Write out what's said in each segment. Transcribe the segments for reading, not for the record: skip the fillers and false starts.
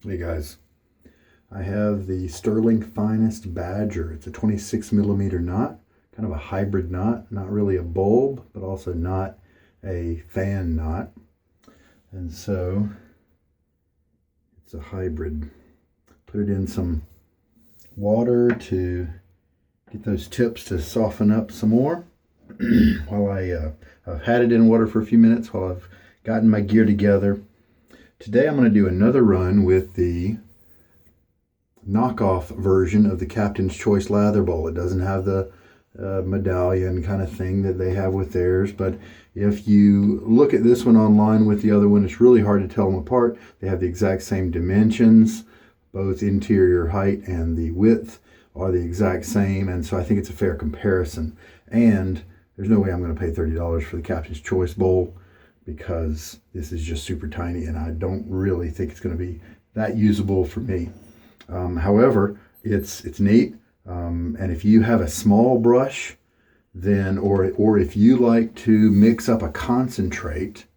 Hey guys, I have the Sterling Finest Badger. It's a 26 millimeter knot, kind of a hybrid knot, not really a bulb, but also not a fan knot. And so it's a hybrid. Put it in some water to get those tips to soften up some more. While I've had it in water for a few minutes while I've gotten my gear together. Today I'm going to do another run with the knockoff version of the Captain's Choice Lather Bowl. It doesn't have the medallion kind of thing that they have with theirs, but if you look at this one online with the other one, it's really hard to tell them apart. They have the exact same dimensions, both interior height and the width are the exact same, and so I think it's a fair comparison. And there's no way I'm going to pay $30 for the Captain's Choice Bowl because this is just super tiny and I don't really think it's going to be that usable for me. However, it's neat, and if you have a small brush, then or if you like to mix up a concentrate,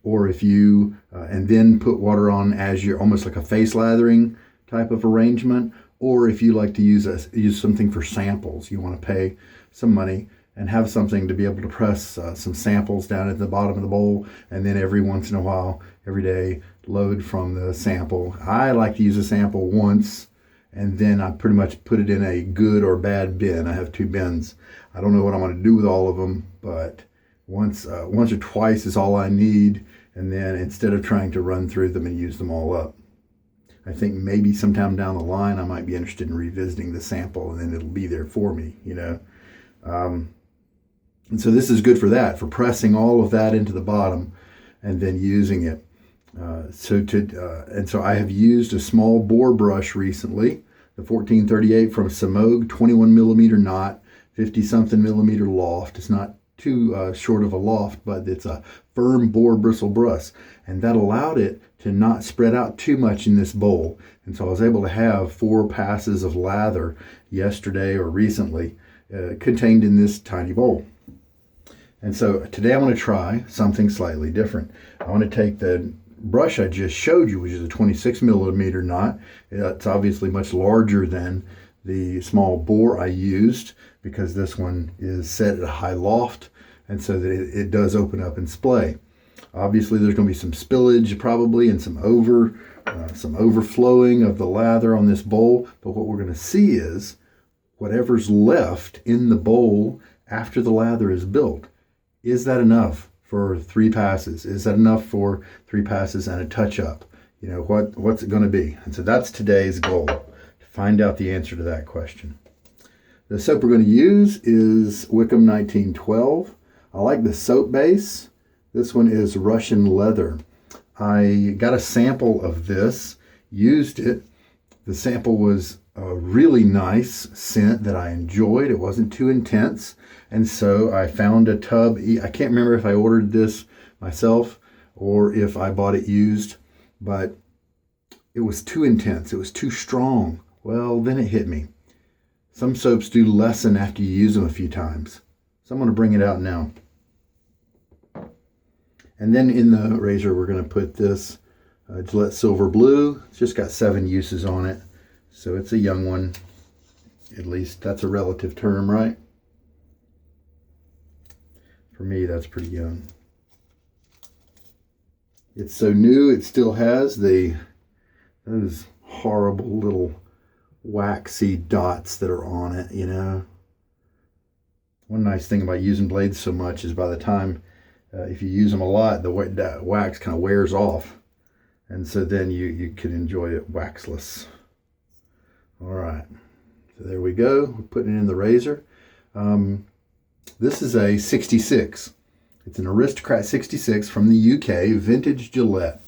or if you and then put water on as you're almost like a face lathering type of arrangement, or if you like to use something for samples, you want to pay some money and have something to be able to press some samples down at the bottom of the bowl, and then every once in a while, every day, load from the sample. I like to use a sample once, and then I pretty much put it in a good or bad bin. I have two bins. I don't know what I'm going to do with all of them, but once or twice is all I need, and then instead of trying to run through them and use them all up. I think maybe sometime down the line I might be interested in revisiting the sample, and then it'll be there for me, you know. And so this is good for that, for pressing all of that into the bottom and then using it. And so I have used a small bore brush recently, the 1438 from Samog, 21 millimeter knot, 50 something millimeter loft. It's not too short of a loft, but it's a firm bore bristle brush, and that allowed it to not spread out too much in this bowl. And so I was able to have 4 passes of lather yesterday or recently contained in this tiny bowl. And so today I want to try something slightly different. I want to take the brush I just showed you, which is a 26 millimeter knot. It's obviously much larger than the small bore I used because this one is set at a high loft, and so that it does open up and splay. Obviously there's going to be some spillage probably and some overflowing of the lather on this bowl, but what we're going to see is whatever's left in the bowl after the lather is built. Is that enough for 3 passes? Is that enough for 3 passes and a touch-up? You know, what's it going to be? And so that's today's goal, to find out the answer to that question. The soap we're going to use is Wickham 1912. I like the soap base. This one is Russian leather. I got a sample of this, used it. The sample was a really nice scent that I enjoyed. It wasn't too intense. And so I found a tub. I can't remember if I ordered this myself or if I bought it used, but it was too intense. It was too strong. Well, then it hit me. Some soaps do lessen after you use them a few times. So I'm going to bring it out now. And then in the razor, we're going to put this Gillette Silver Blue. It's just got 7 uses on it. So it's a young one. At least that's a relative term, right? For me, that's pretty young. It's so new, it still has those horrible little waxy dots that are on it, you know. One nice thing about using blades so much is by the time, if you use them a lot, the wax kind of wears off. And so then you can enjoy it waxless. All right, so there we go. We're putting it in the razor. This is a 66. It's an Aristocrat 66 from the UK, vintage Gillette.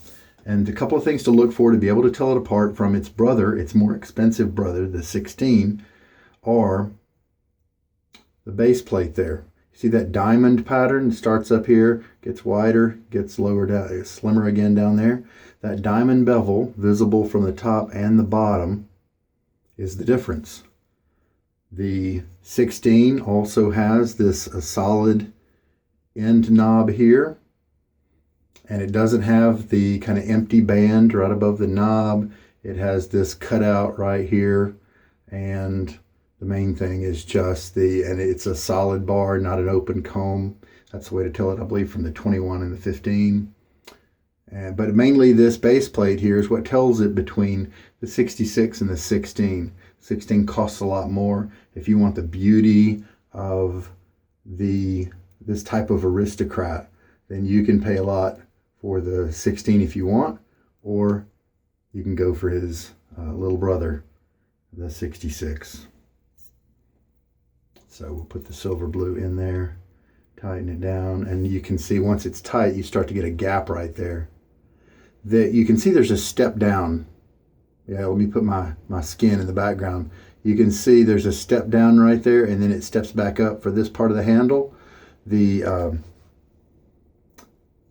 And a couple of things to look for to be able to tell it apart from its brother, its more expensive brother, the 16, are the base plate there. See that diamond pattern? It starts up here, gets wider, gets lower down, slimmer again down there. That diamond bevel, visible from the top and the bottom, is the difference. The 16 also has this solid end knob here, And it doesn't have the kind of empty band right above the knob. It has this cutout right here. And the main thing is just and it's a solid bar, not an open comb. That's the way to tell it, I believe, from the 21 and the 15. But mainly this base plate here is what tells it between the 66 and the 16. 16 costs a lot more. If you want the beauty of this type of Aristocrat, then you can pay a lot for the 16 if you want, or you can go for his little brother, the 66. So we'll put the silver blue in there, tighten it down, and you can see once it's tight, you start to get a gap right there. You can see there's a step down. Yeah, let me put my skin in the background. You can see there's a step down right there, and then it steps back up for this part of the handle. The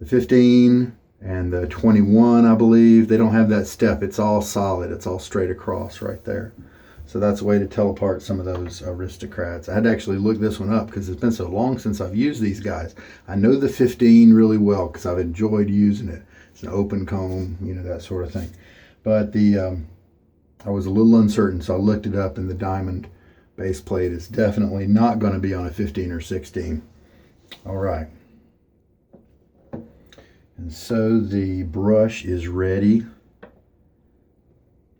15 and the 21, I believe, they don't have that step. It's all solid. It's all straight across right there. So that's a way to tell apart some of those Aristocrats. I had to actually look this one up because it's been so long since I've used these guys. I know the 15 really well because I've enjoyed using it. It's an open comb, you know, that sort of thing. But I was a little uncertain, so I looked it up, and the diamond base plate is definitely not going to be on a 15 or 16. All right. And so the brush is ready.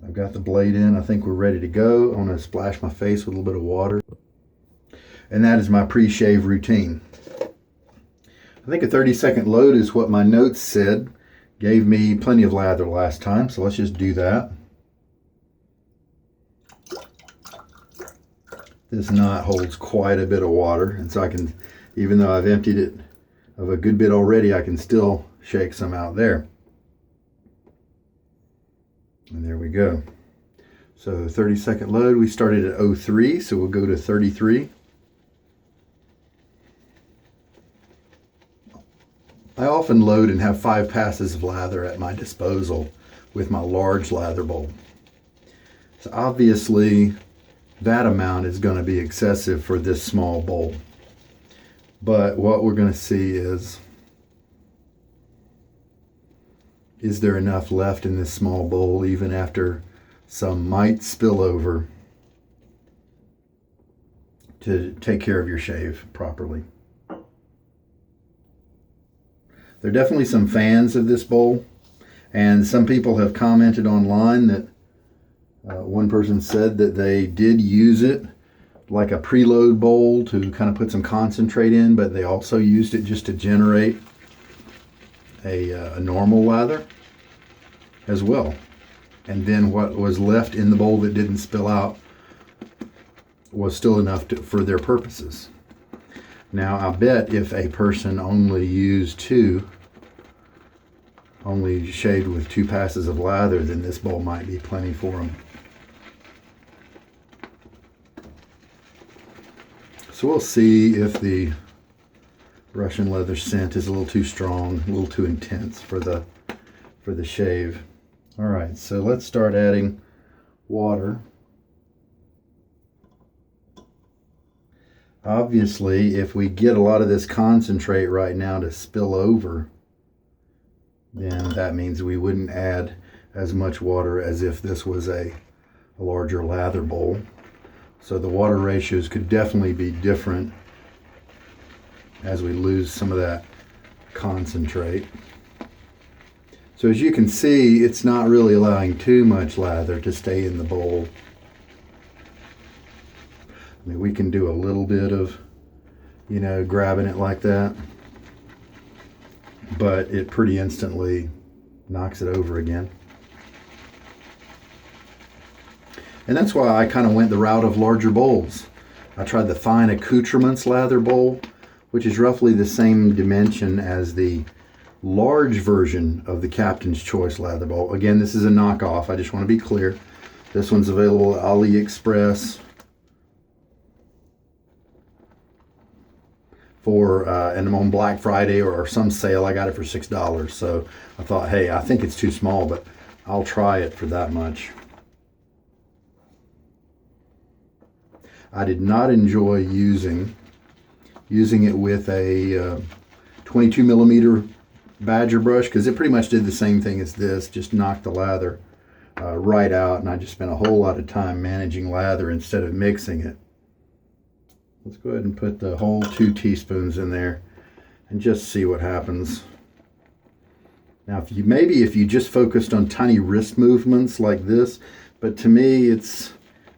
I've got the blade in. I think we're ready to go. I'm going to splash my face with a little bit of water. And that is my pre-shave routine. I think a 30-second load is what my notes said. Gave me plenty of lather last time, so let's just do that. This knot holds quite a bit of water, and so I can, even though I've emptied it of a good bit already, I can still shake some out there. And there we go. So 30-second load, we started at 03, so we'll go to 33. I often load and have 5 passes of lather at my disposal with my large lather bowl. So obviously that amount is going to be excessive for this small bowl. But what we're going to see is there enough left in this small bowl even after some might spill over to take care of your shave properly. There are definitely some fans of this bowl, and some people have commented online that one person said that they did use it like a preload bowl to kind of put some concentrate in, but they also used it just to generate a normal lather as well. And then what was left in the bowl that didn't spill out was still enough for their purposes. Now, I bet if a person only shaved with 2 passes of lather, then this bowl might be plenty for them. So we'll see if the Russian leather scent is a little too strong, a little too intense for the shave. All right, so let's start adding water. Obviously, if we get a lot of this concentrate right now to spill over, then that means we wouldn't add as much water as if this was a larger lather bowl. So the water ratios could definitely be different as we lose some of that concentrate. So as you can see, it's not really allowing too much lather to stay in the bowl. I mean, we can do a little bit of, grabbing it like that, but it pretty instantly knocks it over again. And that's why I kind of went the route of larger bowls. I tried the fine accoutrements lather bowl, which is roughly the same dimension as the large version of the Captain's Choice lather bowl. Again, this is a knockoff. I just want to be clear. This one's available at AliExpress and on Black Friday or some sale. I got it for $6. So I thought, hey, I think it's too small, but I'll try it for that much. I did not enjoy using it with a 22 millimeter Badger brush, because it pretty much did the same thing as this, just knocked the lather right out, and I just spent a whole lot of time managing lather instead of mixing it. Let's go ahead and put the whole 2 teaspoons in there and just see what happens. Now, if you just focused on tiny wrist movements like this, but to me it's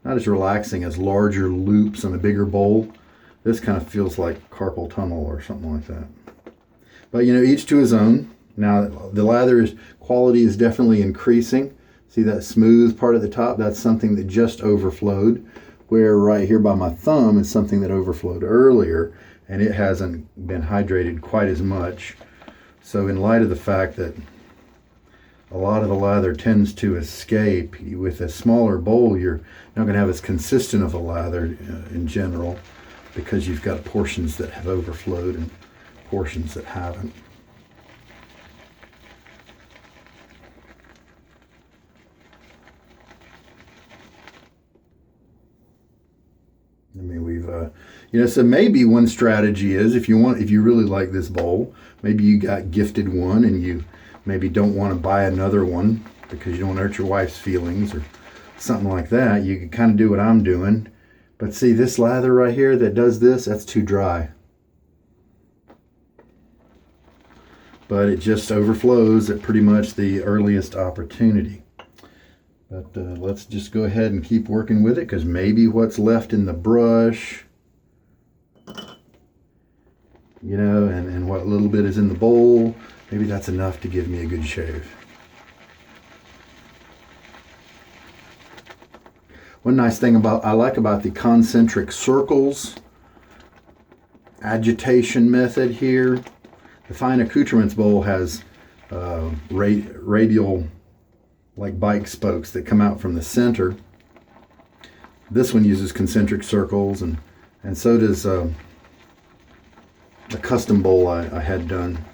not as relaxing as larger loops in a bigger bowl. This kind of feels like carpal tunnel or something like that. But each to his own. Now the lather quality is definitely increasing. See that smooth part at the top? That's something that just overflowed. Where right here by my thumb is something that overflowed earlier, and it hasn't been hydrated quite as much. So in light of the fact that a lot of the lather tends to escape, with a smaller bowl you're not going to have as consistent of a lather in general, because you've got portions that have overflowed and portions that haven't. I mean, we've, so maybe one strategy is if you really like this bowl, maybe you got gifted one and you maybe don't want to buy another one because you don't want to hurt your wife's feelings or something like that. You can kind of do what I'm doing. But see, this lather right here that does this, that's too dry. But it just overflows at pretty much the earliest opportunity. But let's just go ahead and keep working with it, because maybe what's left in the brush, and what little bit is in the bowl, maybe that's enough to give me a good shave. One nice thing I like about the concentric circles agitation method here, the fine accoutrements bowl has radial, like bike spokes that come out from the center. This one uses concentric circles, and so does the custom bowl I had done.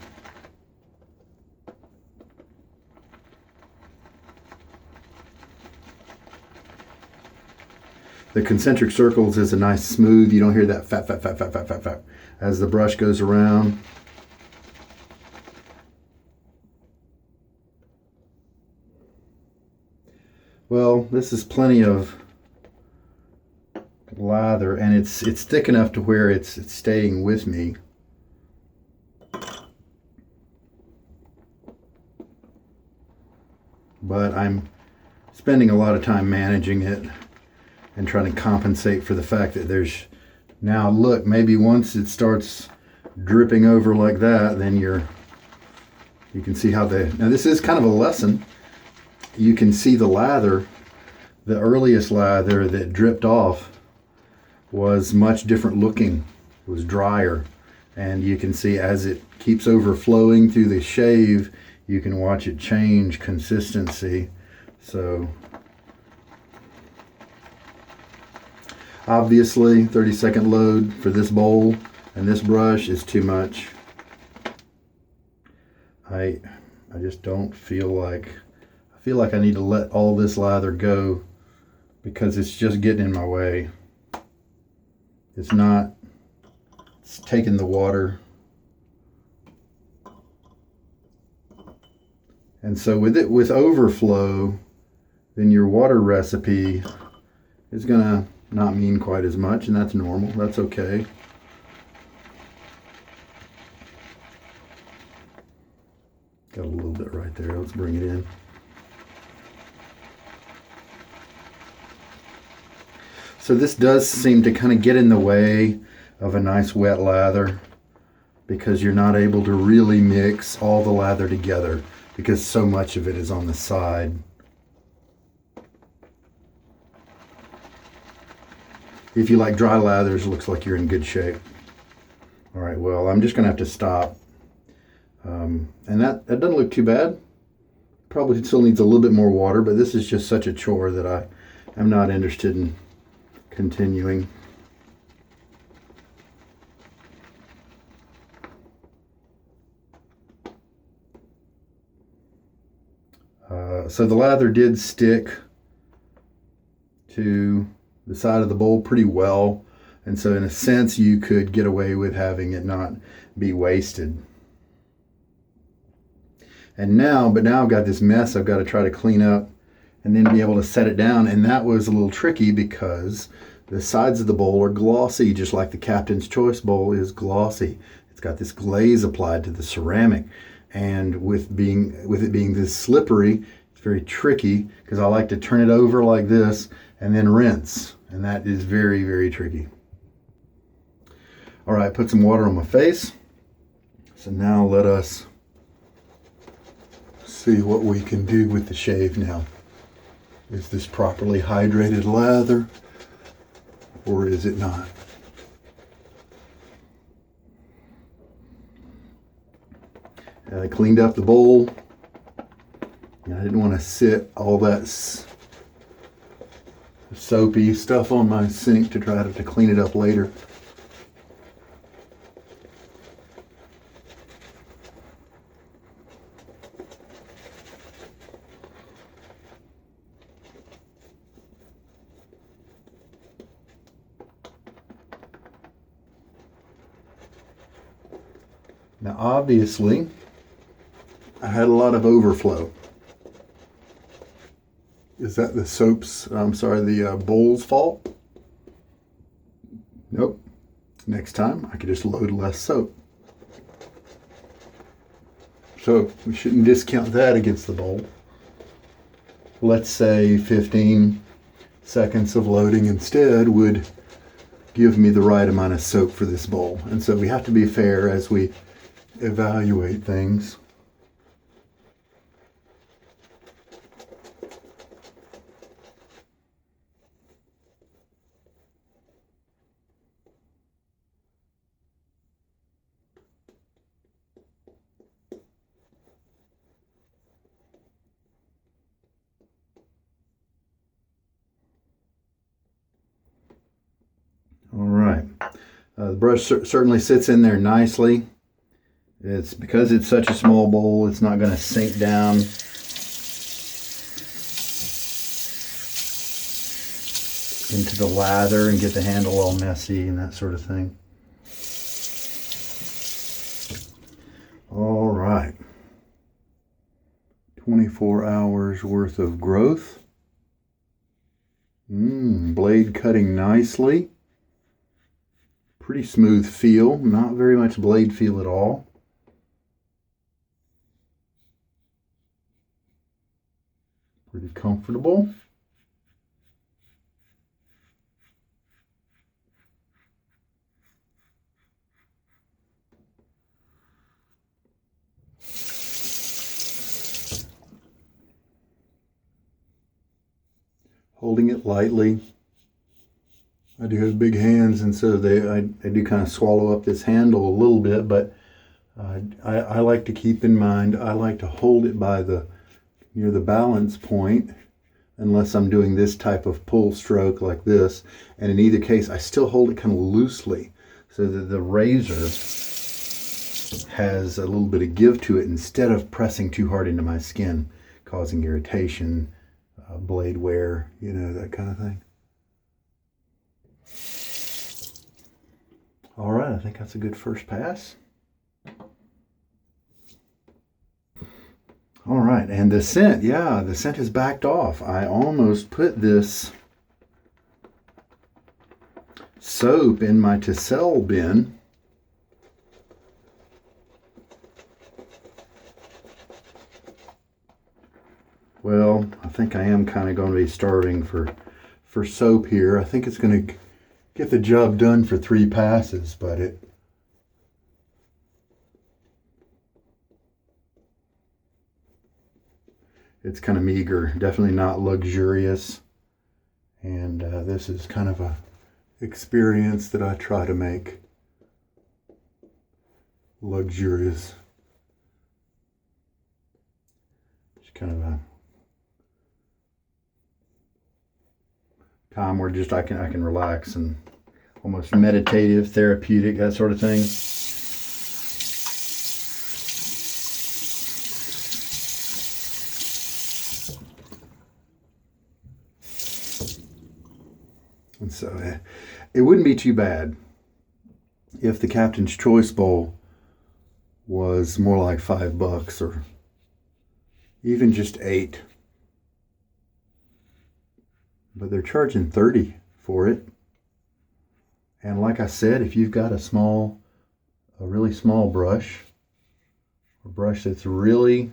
The concentric circles is a nice smooth, you don't hear that fat as the brush goes around. Well, this is plenty of lather, and it's thick enough to where it's staying with me. But I'm spending a lot of time managing it and trying to compensate for the fact that there's now, look, maybe once it starts dripping over like that, then you can see how now this is kind of a lesson. You can see the lather, the earliest lather that dripped off was much different looking. It was drier. And you can see as it keeps overflowing through the shave, you can watch it change consistency. So obviously 30-second load for this bowl and this brush is too much. I just don't feel like, I feel like I need to let all this lather go because it's just getting in my way. It's not, it's taking the water. And so with overflow, then your water recipe is gonna not mean quite as much, and that's normal, that's okay. Got a little bit right there, let's bring it in. So this does seem to kind of get in the way of a nice wet lather because you're not able to really mix all the lather together because so much of it is on the side. If you like dry lathers, it looks like you're in good shape. All right, well, I'm just gonna have to stop. And that doesn't look too bad. Probably still needs a little bit more water, but this is just such a chore that I am not interested in continuing. So the lather did stick to the side of the bowl pretty well, and so in a sense you could get away with having it not be wasted. And now I've got this mess I've got to try to clean up and then be able to set it down. And that was a little tricky because the sides of the bowl are glossy, just like the Captain's Choice bowl is glossy. It's got this glaze applied to the ceramic. And with it being this slippery, it's very tricky because I like to turn it over like this and then rinse. And that is very, very tricky. All right, put some water on my face. So now let us see what we can do with the shave now. Is this properly hydrated lather or is it not? I cleaned up the bowl. I didn't want to sit all that soapy stuff on my sink to try to clean it up later. Now obviously I had a lot of overflow. Is that the bowl's fault? Nope. Next time I could just load less soap. So we shouldn't discount that against the bowl. Let's say 15 seconds of loading instead would give me the right amount of soap for this bowl. And so we have to be fair as we evaluate things. All right, the brush certainly sits in there nicely. It's because it's such a small bowl, it's not going to sink down. Into the lather and get the handle all messy and that sort of thing. All right. 24 hours worth of growth. Blade cutting nicely. Pretty smooth feel, not very much blade feel at all. Pretty comfortable. Holding it lightly. I do have big hands, and so I do kind of swallow up this handle a little bit, but I like to keep in mind, I like to hold it by near the balance point, unless I'm doing this type of pull stroke like this. And in either case, I still hold it kind of loosely so that the razor has a little bit of give to it instead of pressing too hard into my skin, causing irritation, blade wear, that kind of thing. All right, I think that's a good first pass. All right, and the scent, the scent has backed off. I almost put this soap in my Tissel bin. Well, I think I am kind of going to be starving for soap here. I think it's going to get the job done for 3 passes, but it's kind of meager, definitely not luxurious. And this is kind of a experience that I try to make luxurious. Just kind of a time where just I can relax and almost meditative, therapeutic, that sort of thing. And so it wouldn't be too bad if the Captain's Choice bowl was more like $5 or even just 8. But they're charging $30 for it. And like I said, if you've got a really small brush, a brush that's really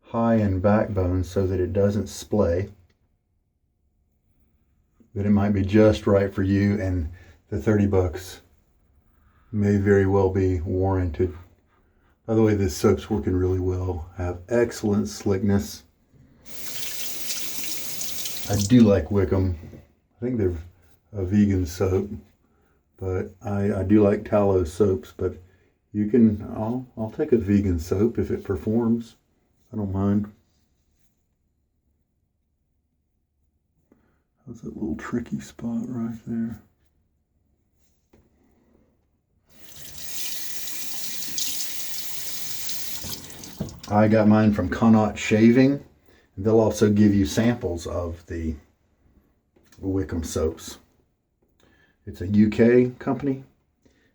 high in backbone so that it doesn't splay, then it might be just right for you, and the $30 may very well be warranted. By the way, this soap's working really well. I have excellent slickness. I do like Wickham. I think they're a vegan soap, but I do like tallow soaps, but you can, I'll take a vegan soap if it performs. I don't mind. That's that little tricky spot right there. I got mine from Connaught Shaving. They'll also give you samples of the Wickham soaps. It's a UK company,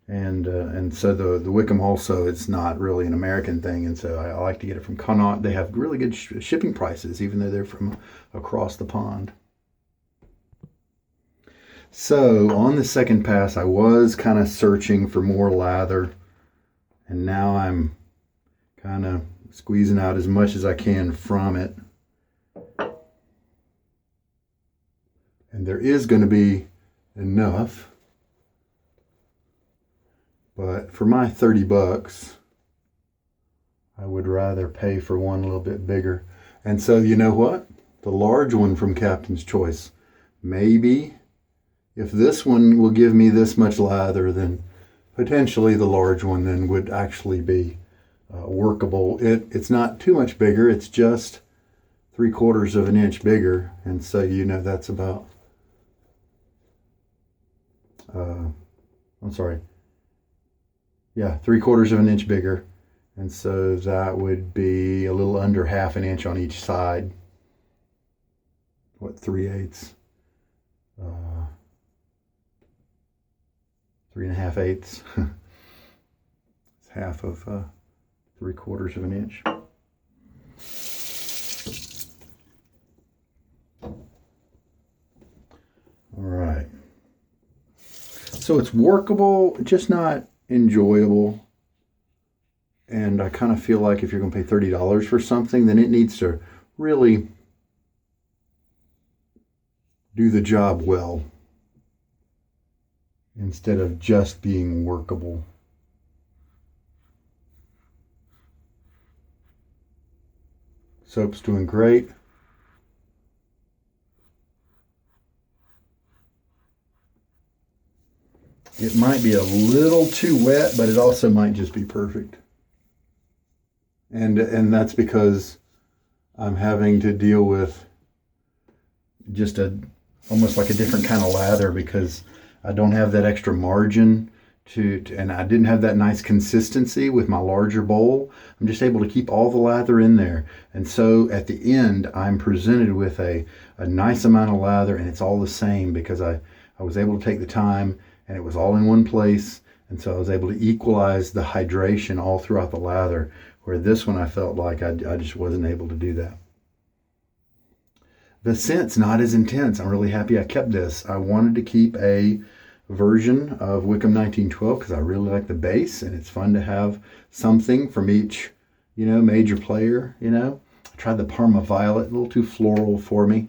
and so the Wickham also, it's not really an American thing, and so I like to get it from Connaught. They have really good shipping prices, even though they're from across the pond. So on the second pass, I was kind of searching for more lather, and now I'm kind of squeezing out as much as I can from it. And there is going to be enough, but for my $30, I would rather pay for one a little bit bigger. And so, you know what? The large one from Captain's Choice. Maybe if this one will give me this much lather, then potentially the large one then would actually be workable. It's not too much bigger. It's just 3/4 of an inch bigger. And so, you know, that's about, I'm sorry. Yeah, 3/4 of an inch bigger. And so that would be a little under 1/2 inch on each side. What, 3/8? 3 1/2 eighths. It's half of 3/4 of an inch. All right. So it's workable, just not enjoyable. And I kind of feel like if you're going to pay $30 for something, then it needs to really do the job well, instead of just being workable. Soap's doing great. It might be a little too wet, but it also might just be perfect. And that's because I'm having to deal with just almost like a different kind of lather, because I don't have that extra margin and I didn't have that nice consistency with my larger bowl. I'm just able to keep all the lather in there. And so at the end, I'm presented with a nice amount of lather, and it's all the same because I was able to take the time and it was all in one place. And so I was able to equalize the hydration all throughout the lather, where this one I felt like I just wasn't able to do that. The scent's not as intense. I'm really happy I kept this. I wanted to keep a version of Wickham 1912 because I really like the base, and it's fun to have something from each, major player, I tried the Parma Violet, a little too floral for me.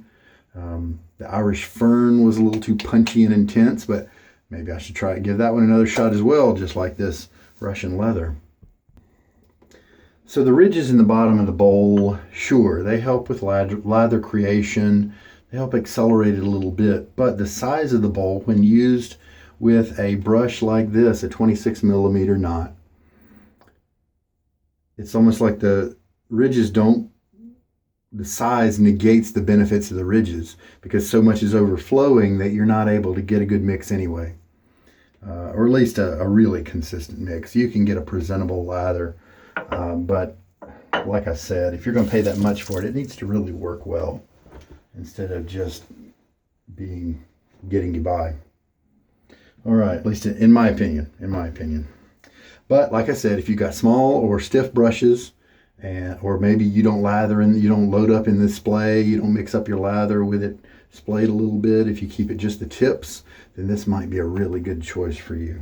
The Irish Fern was a little too punchy and intense, but maybe I should give that one another shot as well, just like this Russian Leather. So the ridges in the bottom of the bowl, sure, they help with lather creation. They help accelerate it a little bit. But the size of the bowl, when used with a brush like this, a 26 millimeter knot, it's almost like the ridges the size negates the benefits of the ridges, because so much is overflowing that you're not able to get a good mix anyway. Or at least a really consistent mix. You can get a presentable lather. But like I said, if you're going to pay that much for it, it needs to really work well instead of just getting you by. All right, at least in my opinion. But like I said, if you've got small or stiff brushes or maybe you don't lather and you don't load up in the splay, you don't mix up your lather with it splayed a little bit. If you keep it just the tips, then this might be a really good choice for you.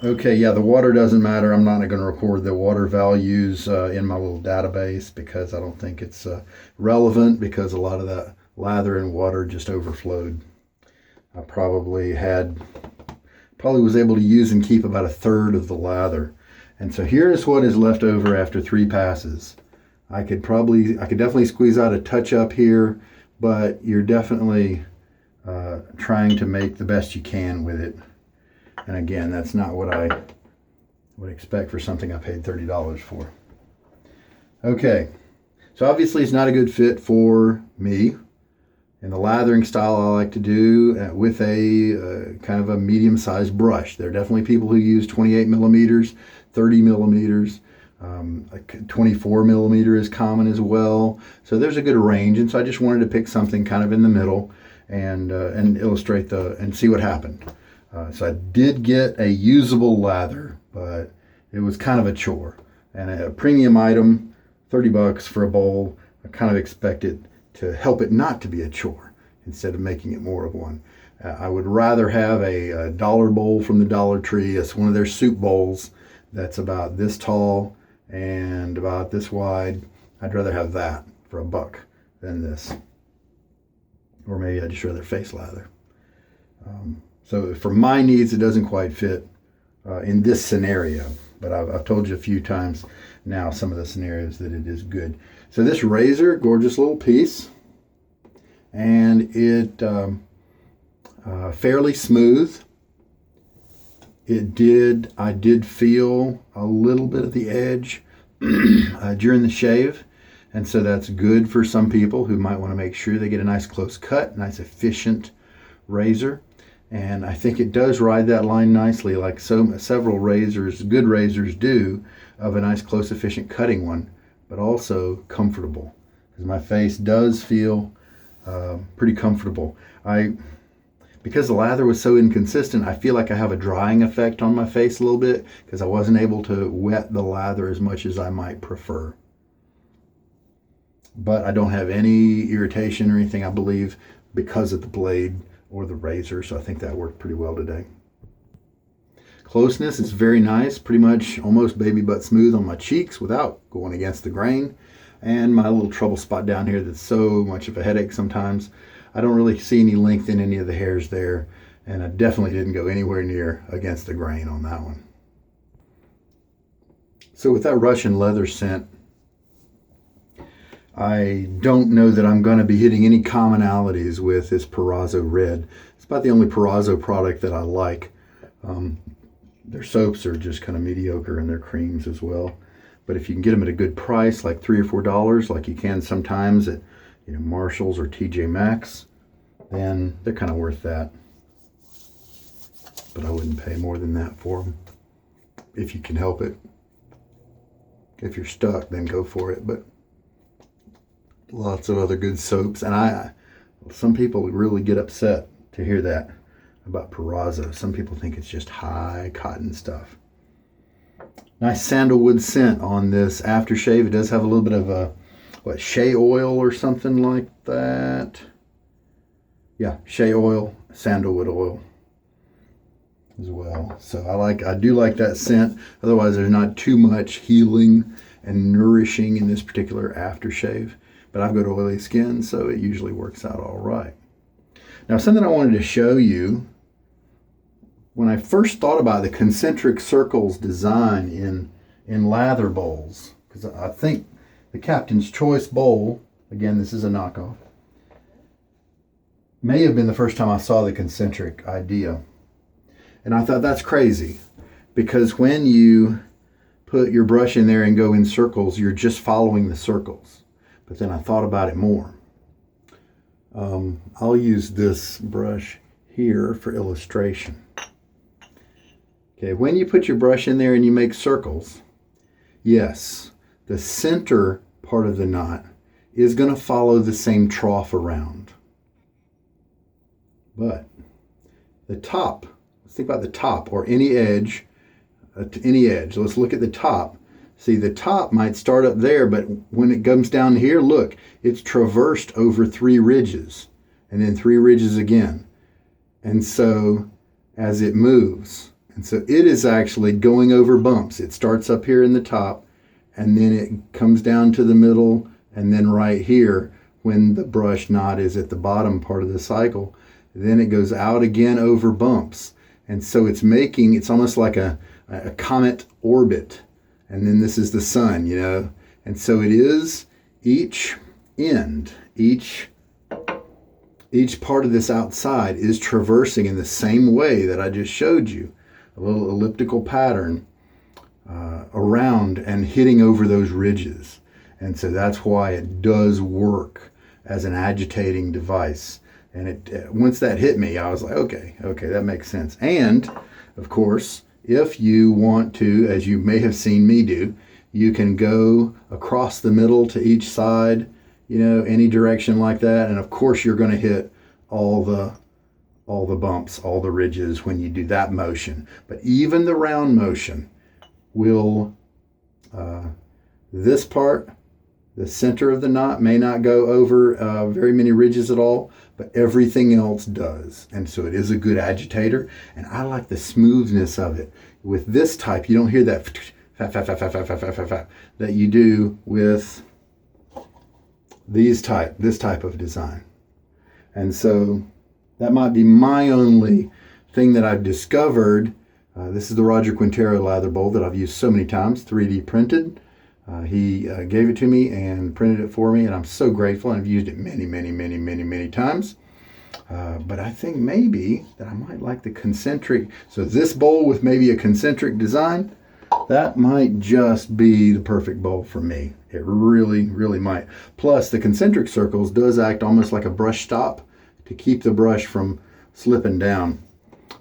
Okay, yeah, the water doesn't matter. I'm not going to record the water values in my little database because I don't think it's relevant, because a lot of that lather and water just overflowed. I probably was able to use and keep about 1/3 of the lather. And so here's what is left over after 3 passes. I could definitely squeeze out a touch up here, but you're definitely trying to make the best you can with it. And again, that's not what I would expect for something I paid $30 for. Okay, so obviously it's not a good fit for me. And the lathering style I like to do with a kind of a medium-sized brush. There are definitely people who use 28 millimeters, 30 millimeters, 24 millimeter is common as well. So there's a good range, and so I just wanted to pick something kind of in the middle and illustrate and see what happened. So I did get a usable lather, but it was kind of a chore. And a premium item, $30 for a bowl, I kind of expected to help it not to be a chore instead of making it more of one. I would rather have a dollar bowl from the Dollar Tree. It's one of their soup bowls that's about this tall and about this wide. I'd rather have that for $1 than this. Or maybe I'd just rather face lather. So for my needs, it doesn't quite fit in this scenario. But I've told you a few times now some of the scenarios that it is good. So this razor, gorgeous little piece. And it fairly smooth. I did feel a little bit of the edge during the shave. And so that's good for some people who might want to make sure they get a nice close cut, nice efficient razor. And I think it does ride that line nicely, like several razors, good razors do, of a nice close efficient cutting one, but also comfortable. Because my face does feel pretty comfortable. Because the lather was so inconsistent, I feel like I have a drying effect on my face a little bit because I wasn't able to wet the lather as much as I might prefer. But I don't have any irritation or anything, I believe, because of the blade or the razor, so I think that worked pretty well today. Closeness is very nice, pretty much almost baby butt smooth on my cheeks without going against the grain. And my little trouble spot down here that's so much of a headache sometimes, I don't really see any length in any of the hairs there, and I definitely didn't go anywhere near against the grain on that one. So with that Russian leather scent, I don't know that I'm going to be hitting any commonalities with this Proraso Red. It's about the only Proraso product that I like. Their soaps are just kind of mediocre, and their creams as well. But if you can get them at a good price, like $3 or $4, like you can sometimes at Marshall's or TJ Maxx, then they're kind of worth that. But I wouldn't pay more than that for them if you can help it. If you're stuck, then go for it. But lots of other good soaps, and some people really get upset to hear that about Proraso. Some people think it's just high cotton stuff. Nice sandalwood scent on this aftershave. It does have a little bit of a shea oil or something like that. Yeah, shea oil, sandalwood oil as well. So I do like that scent. Otherwise, there's not too much healing and nourishing in this particular aftershave. But I've got oily skin, so it usually works out all right. Now, something I wanted to show you, when I first thought about the concentric circles design in lather bowls, because I think the Captain's Choice bowl, again, this is a knockoff, may have been the first time I saw the concentric idea. And I thought that's crazy, because when you put your brush in there and go in circles, you're just following the circles. But then I thought about it more. I'll use this brush here for illustration. Okay, when you put your brush in there and you make circles, yes, the center part of the knot is going to follow the same trough around. But the top, let's think about the top or any edge, let's look at the top. See, the top might start up there, but when it comes down here, look, it's traversed over 3 ridges and then 3 ridges again. And so as it moves, and so it is actually going over bumps. It starts up here in the top, and then it comes down to the middle, and then right here, when the brush knot is at the bottom part of the cycle, then it goes out again over bumps. And so it's almost like a comet orbit. And then this is the sun, you know. And so it is each end, each part of this outside is traversing in the same way that I just showed you. A little elliptical pattern around and hitting over those ridges. And so that's why it does work as an agitating device. And once that hit me, I was like, okay, that makes sense. And, of course, if you want to, as you may have seen me do, you can go across the middle to each side, you know, any direction like that. And, of course, you're going to hit all the bumps, all the ridges when you do that motion. But even the round motion will, this part, the center of the knot may not go over very many ridges at all, but everything else does. And so it is a good agitator. And I like the smoothness of it. With this type, you don't hear that that you do with this type of design. And so that might be my only thing that I've discovered. This is the Roger Quintero lather bowl that I've used so many times, 3D printed. He gave it to me and printed it for me, and I'm so grateful, and I've used it many times. But I think maybe that I might like the concentric. So this bowl with maybe a concentric design, that might just be the perfect bowl for me. It really might. Plus, the concentric circles does act almost like a brush stop to keep the brush from slipping down.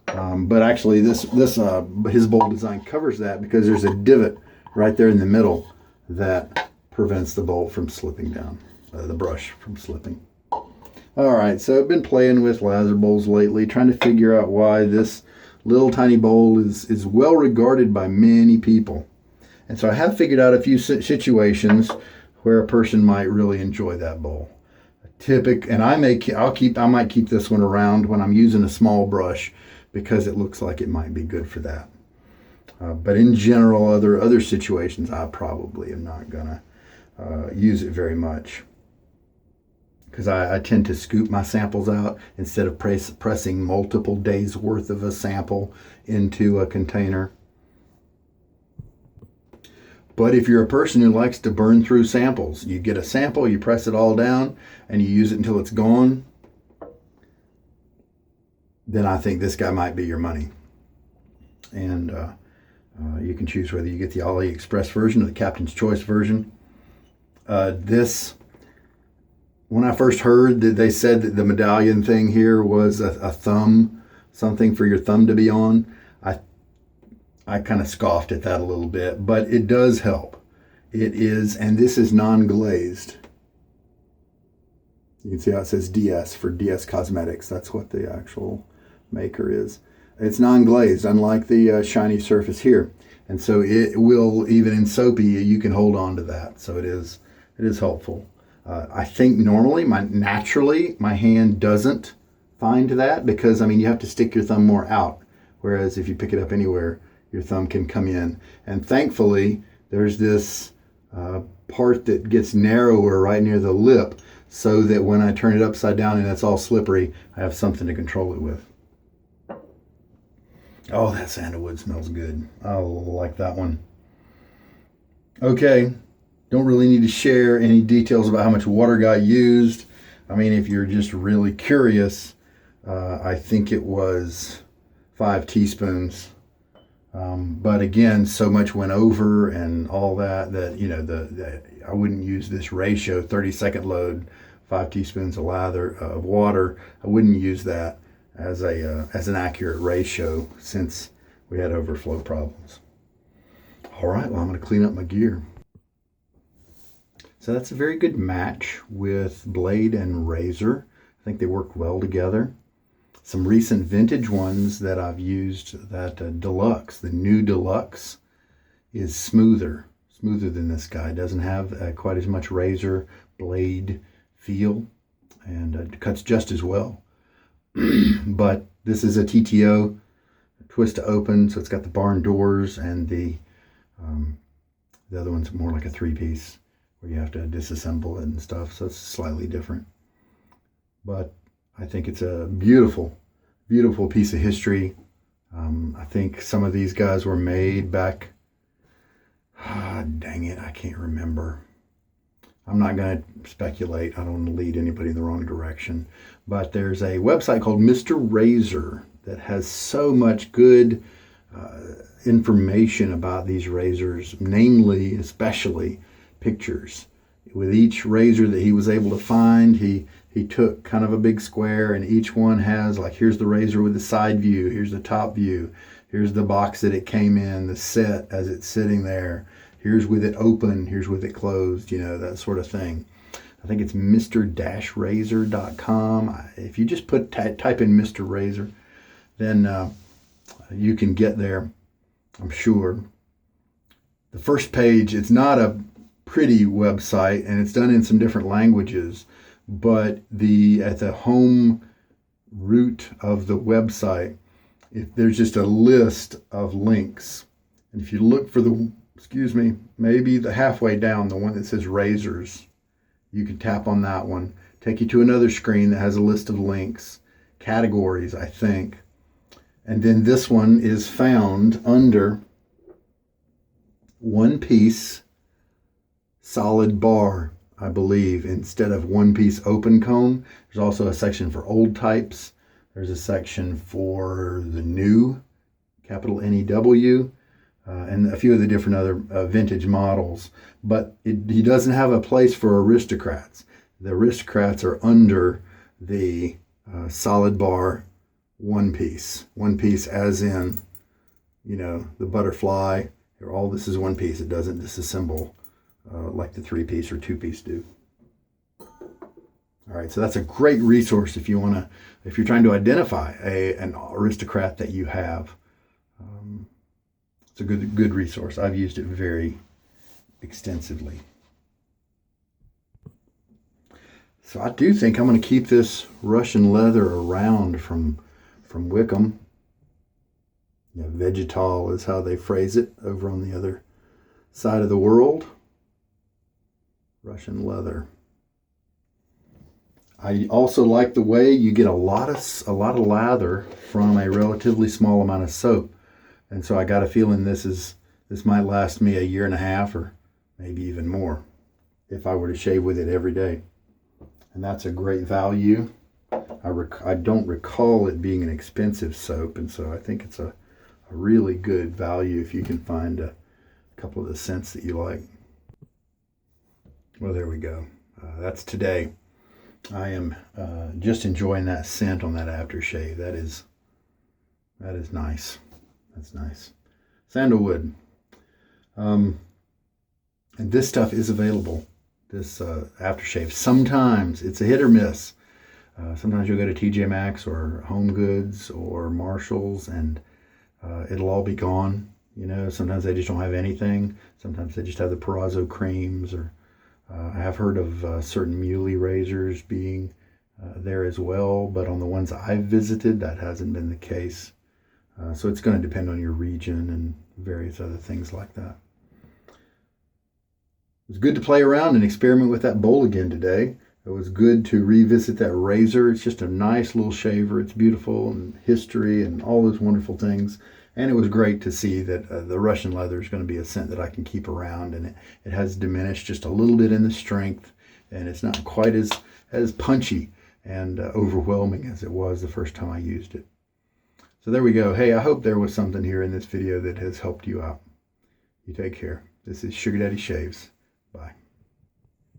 But actually, his bowl design covers that because there's a divot right there in the middle that prevents the bowl from slipping down, the brush from slipping. All right, so I've been playing with lather bowls lately, trying to figure out why this little tiny bowl is well regarded by many people. And so I have figured out a few situations where a person might really enjoy that bowl. And I might keep this one around when I'm using a small brush because it looks like it might be good for that. But in general, other situations, I probably am not gonna use it very much because I tend to scoop my samples out instead of pressing multiple days worth of a sample into a container. But if you're a person who likes to burn through samples, you get a sample, you press it all down, and you use it until it's gone, then I think this guy might be your money. And you can choose whether you get the AliExpress version or the Captain's Choice version. When I first heard that they said that the medallion thing here was a thumb, something for your thumb to be on, I kind of scoffed at that a little bit, but it does help. It is, and this is non-glazed. You can see how it says DS for DS Cosmetics. That's what the actual maker is. It's non-glazed, unlike the shiny surface here. And so it will, even in soapy, you can hold on to that. So it is helpful. I think normally, naturally, my hand doesn't find that because, you have to stick your thumb more out. Whereas if you pick it up anywhere, your thumb can come in. And thankfully, there's this part that gets narrower right near the lip so that when I turn it upside down and it's all slippery, I have something to control it with. Oh, that sandalwood smells good. I like that one. Okay, don't really need to share any details about how much water got used. If you're just really curious, I think it was 5 teaspoons. But again, so much went over and all that I wouldn't use this ratio, 30-second load, 5 teaspoons of lather of water. I wouldn't use that as an accurate ratio since we had overflow problems. All right, well, I'm going to clean up my gear. So that's a very good match with blade and razor. I think they work well together. Some recent vintage ones that I've used, that Deluxe, the new Deluxe, is smoother. smoother than this guy. It doesn't have quite as much razor blade feel, and it cuts just as well. But this is a TTO, twist to open, so it's got the barn doors, and the other one's more like a 3-piece where you have to disassemble it and stuff, so it's slightly different. But I think it's a beautiful, beautiful piece of history. I think some of these guys were made back, dang it, I can't remember. I'm not going to speculate. I don't want to lead anybody in the wrong direction. But there's a website called Mr. Razor that has so much good information about these razors, namely, especially pictures. With each razor that he was able to find, he took kind of a big square, and each one has, like, here's the razor with the side view, here's the top view, here's the box that it came in, the set as it's sitting there, here's with it open, here's with it closed, you know, that sort of thing. I think it's mr-razor.com. If you just type in Mr. Razor, then you can get there, I'm sure. The first page, it's not a pretty website, and it's done in some different languages, but at the home root of the website, there's just a list of links. And if you look for maybe the halfway down, the one that says razors, you can tap on that one, take you to another screen that has a list of links, categories, I think. And then this one is found under 1-piece solid bar, I believe, instead of 1-piece open comb. There's also a section for old types. There's a section for the new, capital N-E-W, and a few of the different other vintage models. But he doesn't have a place for aristocrats. The aristocrats are under the solid bar 1-piece. 1-piece as in, you know, the butterfly. All this is 1-piece. It doesn't disassemble like the 3-piece or 2-piece do. All right, so that's a great resource if you're trying to identify an aristocrat that you have. It's a good resource. I've used it very extensively. So I do think I'm going to keep this Russian leather around from Wickham. Yeah, vegetal is how they phrase it over on the other side of the world. Russian leather. I also like the way you get a lot of lather from a relatively small amount of soap. And so I got a feeling this might last me 1.5 years or maybe even more if I were to shave with it every day. And that's a great value. I don't recall it being an expensive soap, and so I think it's a really good value if you can find a couple of the scents that you like. Well, there we go. That's today. I am just enjoying that scent on that aftershave. That is nice. That's nice. Sandalwood. And this stuff is available, this aftershave. Sometimes it's a hit or miss. Sometimes you'll go to TJ Maxx or Home Goods or Marshall's, and it'll all be gone. You know, sometimes they just don't have anything. Sometimes they just have the Proraso creams, or I have heard of certain muley razors being there as well, but on the ones I've visited, that hasn't been the case. So it's going to depend on your region and various other things like that. It was good to play around and experiment with that bowl again today. It was good to revisit that razor. It's just a nice little shaver. It's beautiful, and history and all those wonderful things. And it was great to see that the Russian leather is going to be a scent that I can keep around, and it has diminished just a little bit in the strength, and it's not quite as punchy and overwhelming as it was the first time I used it. So there we go. Hey, I hope there was something here in this video that has helped you out. You take care. This is Sugar Daddy Shaves. Bye.